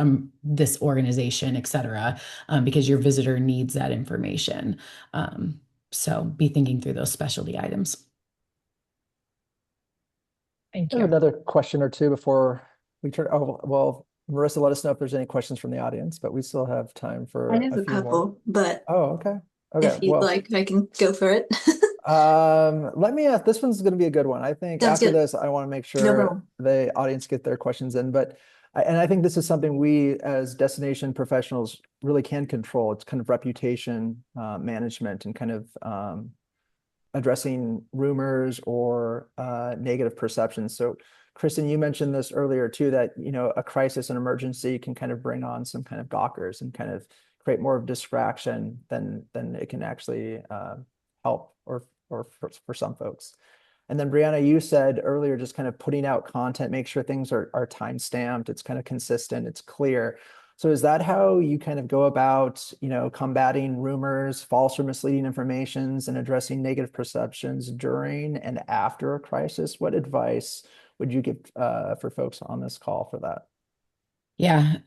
organization, et cetera, because your visitor needs that information. So be thinking through those specialty items. Thank I have you. another question or two before we turn. Oh, well, Marissa, let us know if there's any questions from the audience, but we still have time for I have a a few more. couple, but Oh, okay. if Okay. you'd Well, like, I can go for it. let me ask, this one's going to be a good one. I think Sounds after good. this, I want to make No sure problem. the audience get their questions in, but I think this is something we as destination professionals really can control. It's kind of reputation management and kind of addressing rumors or negative perceptions. So Kristen, you mentioned this earlier too, that, a crisis and emergency can kind of bring on some kind of gawkers and kind of create more of distraction than it can actually help or for some folks. And then Brianna, you said earlier, just kind of putting out content, make sure things are time stamped, it's kind of consistent, it's clear. So is that how you kind of go about, combating rumors, false or misleading informations, and addressing negative perceptions during and after a crisis? What advice would you give for folks on this call for that? Yeah.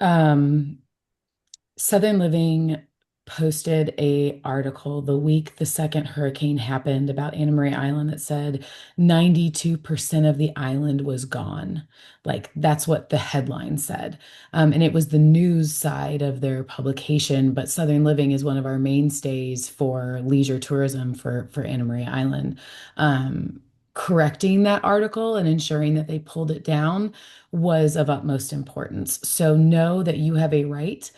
Southern Living posted a article the week the second hurricane happened about Anna Maria Island that said 92% of the island was gone. Like that's what the headline said. And it was the news side of their publication, but Southern Living is one of our mainstays for leisure tourism for Anna Maria Island. Correcting that article and ensuring that they pulled it down was of utmost importance. So know that you have a right.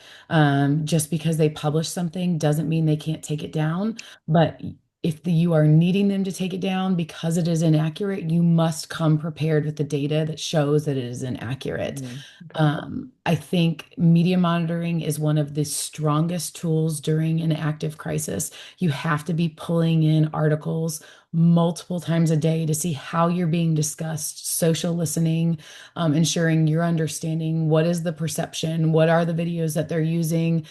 Just because they publish something doesn't mean they can't take it down. But if you are needing them to take it down because it is inaccurate, you must come prepared with the data that shows that it is inaccurate. I think media monitoring is one of the strongest tools during an active crisis. You have to be pulling in articles multiple times a day to see how you're being discussed, social listening, ensuring you're understanding what is the perception, what are the videos that they're using.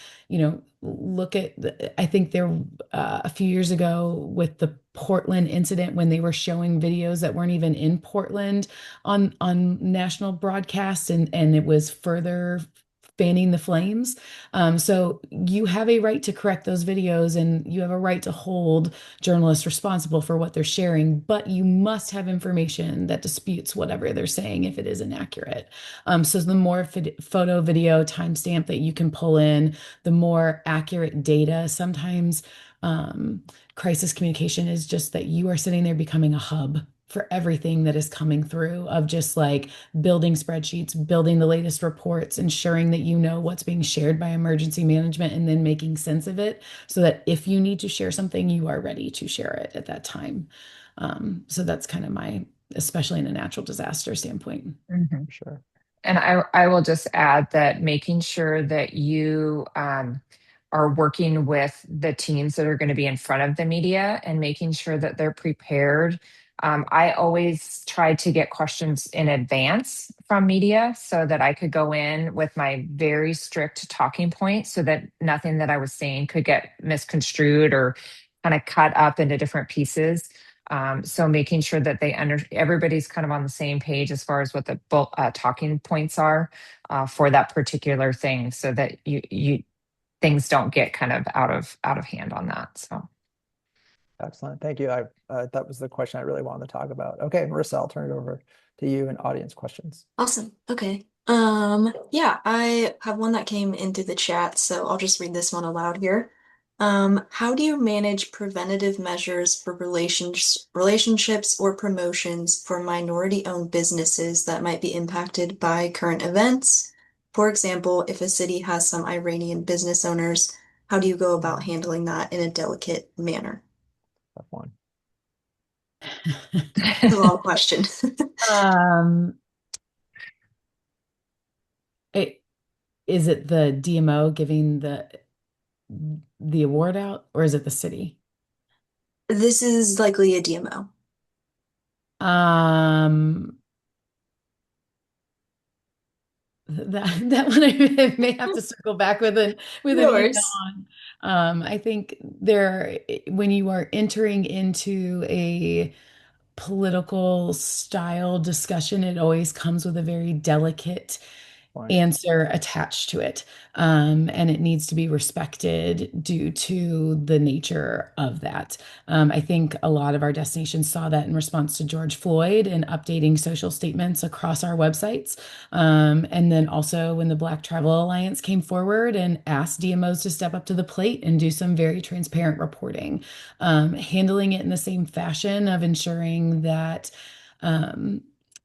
Look at, I think there a few years ago with the Portland incident when they were showing videos that weren't even in Portland on national broadcast and it was further fanning the flames. So you have a right to correct those videos and you have a right to hold journalists responsible for what they're sharing, but you must have information that disputes whatever they're saying if it is inaccurate. So the more photo, video, timestamp that you can pull in, the more accurate data. Sometimes crisis communication is just that you are sitting there becoming a hub for everything that is coming through of just like building spreadsheets, building the latest reports, ensuring that you know what's being shared by emergency management and then making sense of it so that if you need to share something, you are ready to share it at that time. So that's kind of especially in a natural disaster standpoint. Mhm. Sure. And I will just add that making sure that you are working with the teams that are going to be in front of the media and making sure that they're prepared. I always try to get questions in advance from media so that I could go in with my very strict talking points so that nothing that I was saying could get misconstrued or kind of cut up into different pieces. So making sure that everybody's kind of on the same page as far as what the talking points are for that particular thing, so that you things don't get kind of out of hand on that. So Excellent. Thank you. That was the question I really wanted to talk about. Okay, Marissa, I'll turn it over to you and audience questions. Awesome. Okay. Yeah, I have one that came into the chat, so I'll just read this one aloud here. How do you manage preventative measures for relationships or promotions for minority-owned businesses that might be impacted by current events? For example, if a city has some Iranian business owners, how do you go about handling that in a delicate manner? Tough one. It's a long question. Um, it, is it the DMO giving the award out, or is it the city? This is likely a DMO. Um, that one I may have to circle back with an email Yours. on. I think there when you are entering into a political style discussion, it always comes with a very delicate Point. answer attached to it. And it needs to be respected due to the nature of that. I think a lot of our destinations saw that in response to George Floyd and updating social statements across our websites. And then also when the Black Travel Alliance came forward and asked DMOs to step up to the plate and do some very transparent reporting, handling it in the same fashion of ensuring that um,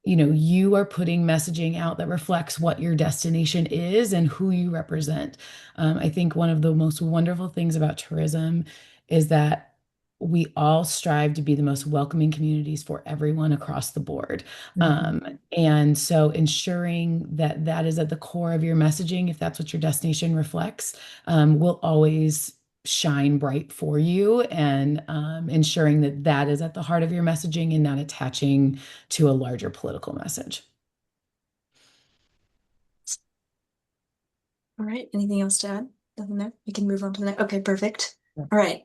you are putting messaging out that reflects what your destination is and who you represent. I think one of the most wonderful things about tourism is that we all strive to be the most welcoming communities for everyone across the board. And so ensuring that that is at the core of your messaging, if that's what your destination reflects, will always shine bright for you, and ensuring that that is at the heart of your messaging and not attaching to a larger political message. All right. Anything else to add? Nothing there? We can move on to the next. Okay, perfect. Yeah. All right.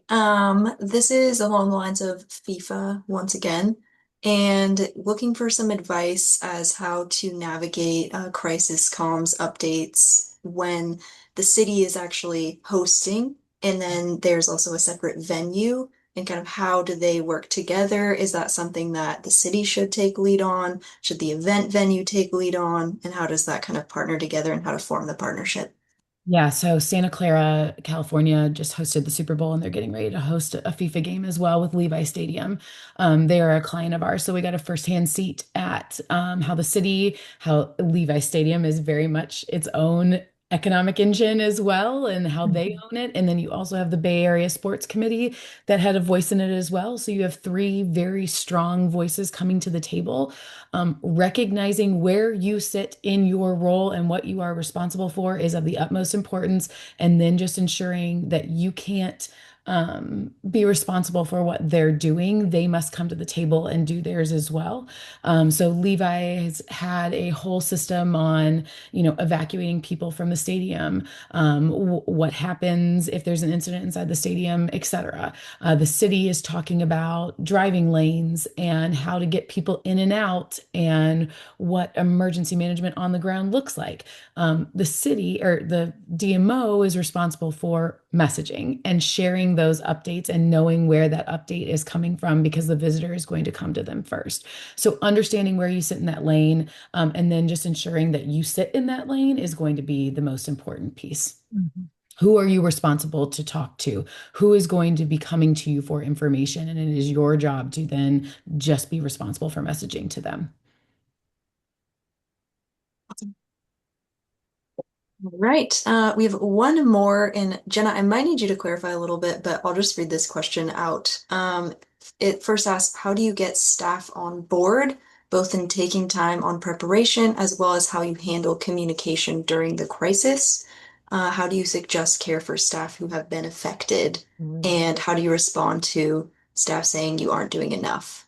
This is along the lines of FIFA once again, and looking for some advice as how to navigate crisis comms updates when the city is actually hosting, and then there's also a separate venue, and kind of how do they work together? Is that something that the city should take lead on? Should the event venue take lead on? And how does that kind of partner together and how to form the partnership? Yeah, so Santa Clara, California just hosted the Super Bowl and they're getting ready to host a FIFA game as well with Levi Stadium. They are a client of ours, so we got a firsthand seat at how Levi Stadium is very much its own economic engine as well, and how they Mhm. own it. And then you also have the Bay Area Sports Committee that had a voice in it as well. So you have three very strong voices coming to the table, recognizing where you sit in your role and what you are responsible for is of the utmost importance. And then just ensuring that you can't be responsible for what they're doing. They must come to the table and do theirs as well. So Levi has had a whole system on, evacuating people from the stadium, what happens if there's an incident inside the stadium, etc. The city is talking about driving lanes and how to get people in and out and what emergency management on the ground looks like. The city or the DMO is responsible for messaging and sharing those updates and knowing where that update is coming from because the visitor is going to come to them first. So understanding where you sit in that lane, and then just ensuring that you sit in that lane is going to be the most important piece. Who are you responsible to talk to? Who is going to be coming to you for information? And it is your job to then just be responsible for messaging to them. All right. We have one more, and Jenna, I might need you to clarify a little bit, but I'll just read this question out. It first asks, how do you get staff on board, both in taking time on preparation as well as how you handle communication during the crisis? How do you suggest care for staff who have been affected? Mm. And how do you respond to staff saying you aren't doing enough?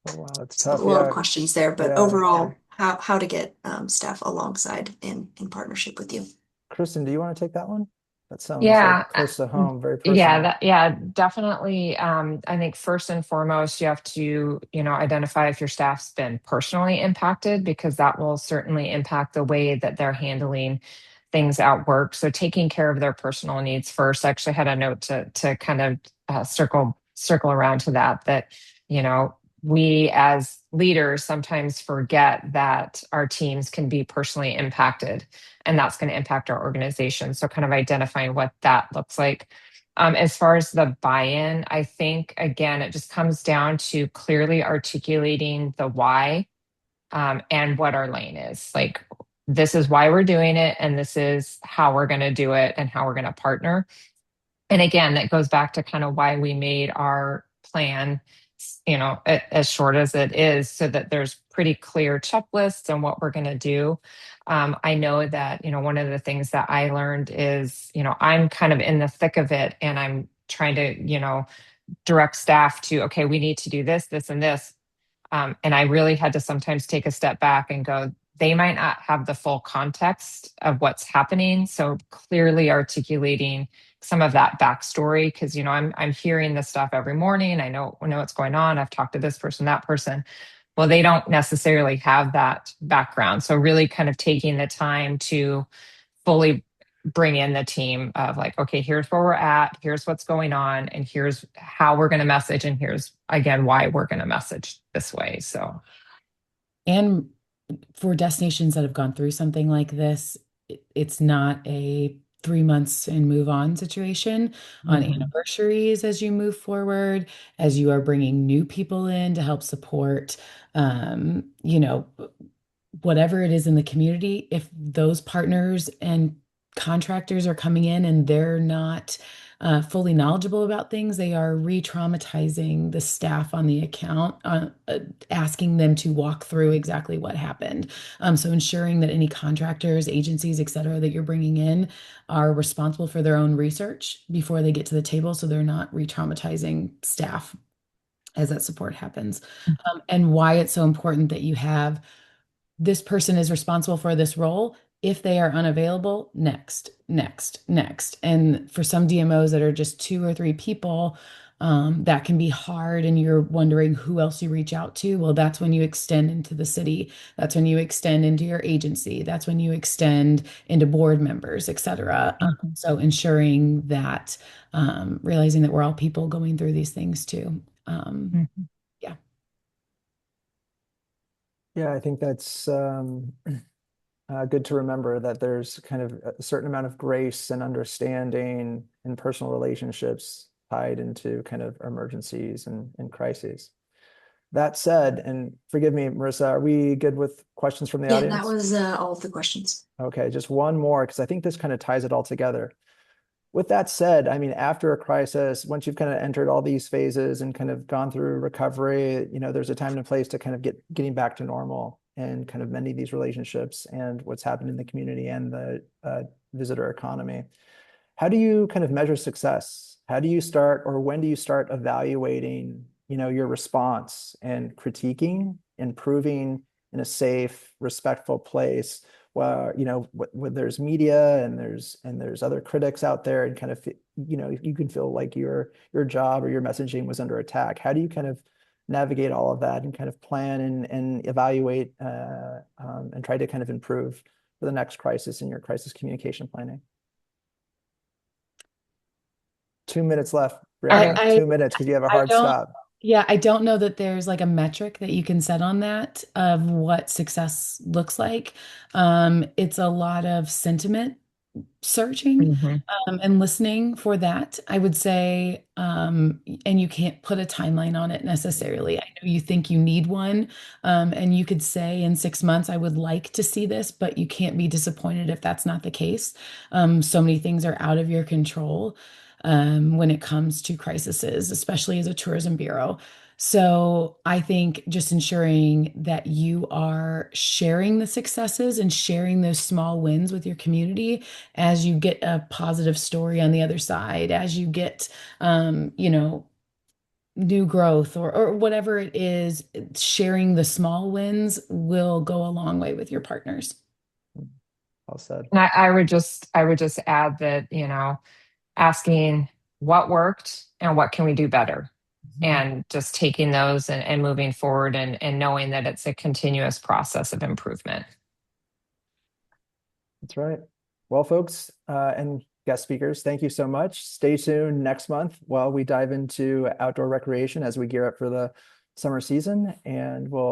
Oh, wow, it's So a tough. lot of Yeah, questions there, but yeah. overall, how to get staff alongside in partnership with you. Kristen, do you want to take that one? That sounds like Yeah, close to home, very yeah, personal. definitely. I think first and foremost, you have to, identify if your staff's been personally impacted, because that will certainly impact the way that they're handling things at work. So taking care of their personal needs first. I actually had a note to kind of circle around to that, we as leaders sometimes forget that our teams can be personally impacted, and that's going to impact our organization. So kind of identifying what that looks like. As far as the buy-in, I think again, it just comes down to clearly articulating the why, and what our lane is. Like, this is why we're doing it, and this is how we're going to do it, and how we're going to partner. And again, that goes back to kind of why we made our plan as short as it is, so that there's pretty clear checklists on what we're going to do. I know that, one of the things that I learned is, I'm kind of in the thick of it, and I'm trying to, direct staff to, okay, we need to do this, this, and this. And I really had to sometimes take a step back and go, they might not have the full context of what's happening. So clearly articulating some of that backstory, because I'm hearing this stuff every morning. I know what's going on. I've talked to this person, that person. Well, they don't necessarily have that background. So really kind of taking the time to fully bring in the team of like, okay, here's where we're at, here's what's going on, and here's how we're going to message, and here's again why we're going to message this way. So, and for destinations that have gone through something like this, it's not a 3 months and move on situation. On anniversaries, as you move forward, as you are bringing new people in to help support, whatever it is in the community, if those partners and contractors are coming in and they're not fully knowledgeable about things, they are re-traumatizing the staff on the account, asking them to walk through exactly what happened. So ensuring that any contractors, agencies, et cetera, that you're bringing in are responsible for their own research before they get to the table, so they're not re-traumatizing staff as that support happens. And why it's so important that you have this person is responsible for this role. If they are unavailable, next. And for some DMOs that are just 2 or 3 people, that can be hard, and you're wondering who else you reach out to. Well, that's when you extend into the city. That's when you extend into your agency. That's when you extend into board members, et cetera. So ensuring that, realizing that we're all people going through these things too. Yeah. Yeah, I think that's good to remember, that there's kind of a certain amount of grace and understanding in personal relationships tied into kind of emergencies and crises. That said, and forgive me, Marissa, are we good with questions from the Yeah, audience? that was all of the questions. Okay, just one more, because I think this kind of ties it all together. With that said, I mean, after a crisis, once you've kind of entered all these phases and kind of gone through recovery, there's a time and a place to kind of getting back to normal and kind of mending these relationships and what's happened in the community and the visitor economy. How do you kind of measure success? How do you start, or when do you start evaluating, your response and critiquing, improving in a safe, respectful place? Well, when there's media and there's other critics out there, and kind of, you can feel like your job or your messaging was under attack. How do you kind of navigate all of that and kind of plan and evaluate and try to kind of improve for the next crisis in your crisis communication planning? 2 minutes left, Brianna. 2 minutes, because you have a hard stop. Yeah, I don't know that there's like a metric that you can set on that of what success looks like. It's a lot of sentiment searching and listening for that, I would say. And you can't put a timeline on it necessarily. I know you think you need one, and you could say in 6 months, I would like to see this, but you can't be disappointed if that's not the case. So many things are out of your control when it comes to crises, especially as a tourism bureau. So I think just ensuring that you are sharing the successes and sharing those small wins with your community as you get a positive story on the other side, as you get, new growth or whatever it is, sharing the small wins will go a long way with your partners. Well said. And I would just add that, asking what worked and what can we do better, and just taking those and moving forward, and knowing that it's a continuous process of improvement. That's right. Well, folks and guest speakers, thank you so much. Stay tuned next month while we dive into outdoor recreation as we gear up for the summer season, and we'll